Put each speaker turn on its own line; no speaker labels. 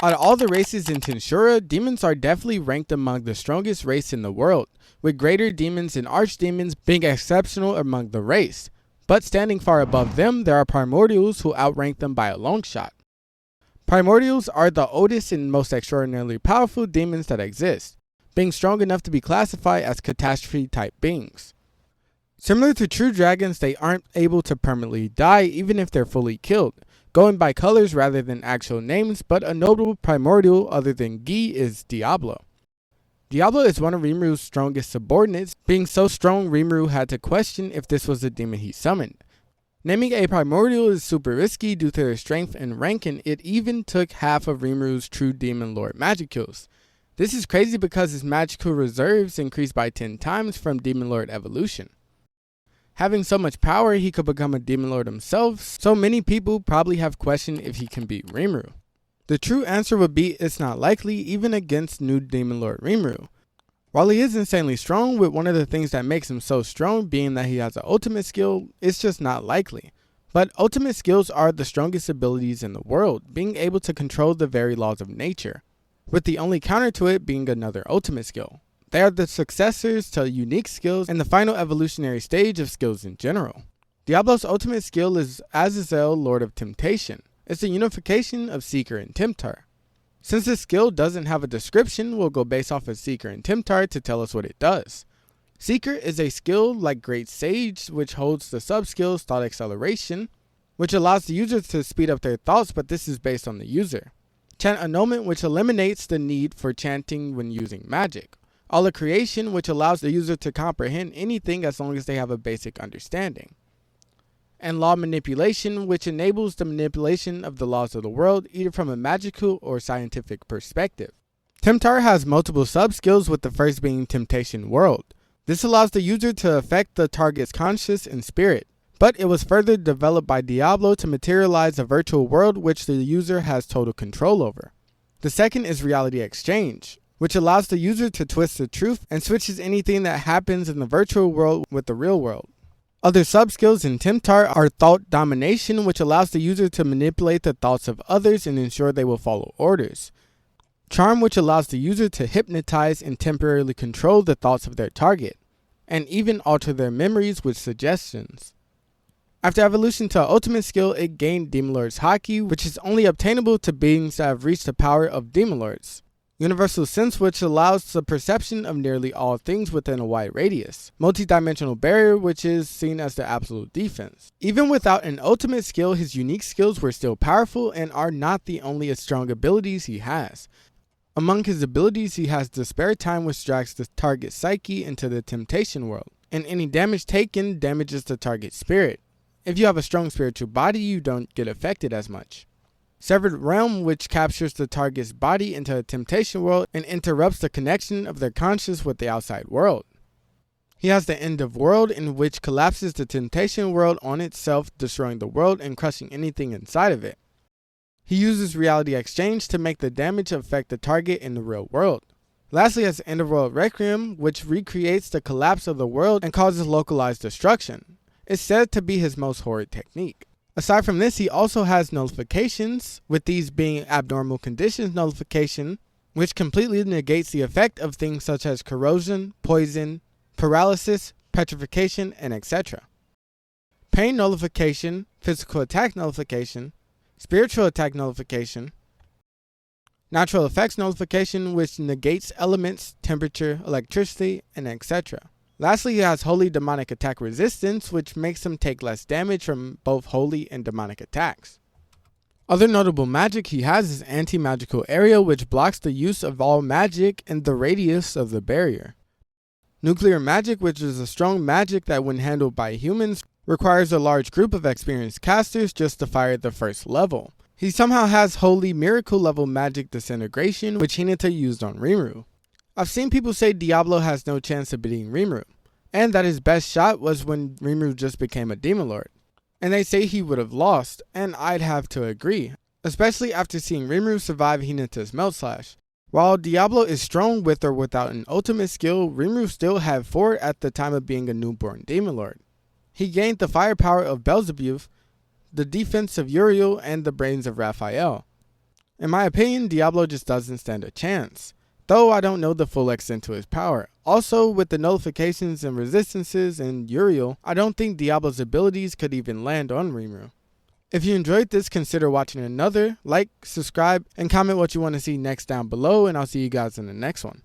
Out of all the races in Tensura, demons are definitely ranked among the strongest race in the world, with greater demons and archdemons being exceptional among the race. But standing far above them, there are primordials who outrank them by a long shot. Primordials are the oldest and most extraordinarily powerful demons that exist, being strong enough to be classified as catastrophe-type beings. Similar to true dragons, they aren't able to permanently die even if they're fully killed, going by colors rather than actual names, but a notable primordial other than Gi is Diablo. Diablo is one of Rimuru's strongest subordinates, being so strong Rimuru had to question if this was the demon he summoned. Naming a primordial is super risky due to their strength and rank, and it even took half of Rimuru's true demon lord magic kills. This is crazy because his magical reserves increased by 10 times from demon lord evolution. Having so much power, he could become a demon lord himself, so many people probably have questioned if he can beat Rimuru. The true answer would be it's not likely, even against new demon lord Rimuru. While he is insanely strong, with one of the things that makes him so strong being that he has an ultimate skill, it's just not likely. But ultimate skills are the strongest abilities in the world, being able to control the very laws of nature, with the only counter to it being another ultimate skill. They are the successors to unique skills and the final evolutionary stage of skills in general. Diablo's ultimate skill is Azazel, Lord of Temptation. It's the unification of Seeker and Temptar. Since this skill doesn't have a description, we'll go based off of Seeker and Temptar to tell us what it does. Seeker is a skill like Great Sage, which holds the sub-skills Thought Acceleration, which allows the user to speed up their thoughts, but this is based on the user. Chant Annulment, which eliminates the need for chanting when using magic. All of Creation, which allows the user to comprehend anything as long as they have a basic understanding. And Law Manipulation, which enables the manipulation of the laws of the world, either from a magical or scientific perspective. Temptar has multiple sub-skills, with the first being Temptation World. This allows the user to affect the target's conscience and spirit, but it was further developed by Diablo to materialize a virtual world which the user has total control over. The second is Reality Exchange, which allows the user to twist the truth and switches anything that happens in the virtual world with the real world. Other sub-skills in Temptar are Thought Domination, which allows the user to manipulate the thoughts of others and ensure they will follow orders. Charm, which allows the user to hypnotize and temporarily control the thoughts of their target, and even alter their memories with suggestions. After evolution to ultimate skill, it gained Demon Lord's Haki, which is only obtainable to beings that have reached the power of Demon Lords. Universal Sense, which allows the perception of nearly all things within a wide radius. Multi-dimensional Barrier, which is seen as the absolute defense. Even without an ultimate skill, his unique skills were still powerful and are not the only strong abilities he has. Among his abilities, he has the Spare Time, which drags the target psyche into the temptation world, and any damage taken damages the target spirit. If you have a strong spiritual body, you don't get affected as much. Severed Realm, which captures the target's body into a temptation world and interrupts the connection of their conscience with the outside world. He has the End of World, in which collapses the temptation world on itself, destroying the world and crushing anything inside of it. He uses Reality Exchange to make the damage affect the target in the real world. Lastly, has End of World Requiem, which recreates the collapse of the world and causes localized destruction. It's said to be his most horrid technique. Aside from this, he also has nullifications, with these being abnormal conditions nullification, which completely negates the effect of things such as corrosion, poison, paralysis, petrification, and etc. Pain nullification, physical attack nullification, spiritual attack nullification, natural effects nullification, which negates elements, temperature, electricity, and etc. Lastly, he has Holy Demonic Attack Resistance, which makes him take less damage from both holy and demonic attacks. Other notable magic he has is Anti-Magical Area, which blocks the use of all magic in the radius of the barrier. Nuclear Magic, which is a strong magic that when handled by humans, requires a large group of experienced casters just to fire the first level. He somehow has Holy Miracle level Magic Disintegration, which Hinata used on Rimuru. I've seen people say Diablo has no chance of beating Rimuru, and that his best shot was when Rimuru just became a Demon Lord. And they say he would have lost, and I'd have to agree, especially after seeing Rimuru survive Hinata's Melt Slash. While Diablo is strong with or without an ultimate skill, Rimuru still had 4 at the time of being a newborn Demon Lord. He gained the firepower of Beelzebub, the defense of Uriel, and the brains of Raphael. In my opinion, Diablo just doesn't stand a chance, though I don't know the full extent to his power. Also, with the nullifications and resistances in Uriel, I don't think Diablo's abilities could even land on Rimuru. If you enjoyed this, consider watching another, like, subscribe, and comment what you want to see next down below, and I'll see you guys in the next one.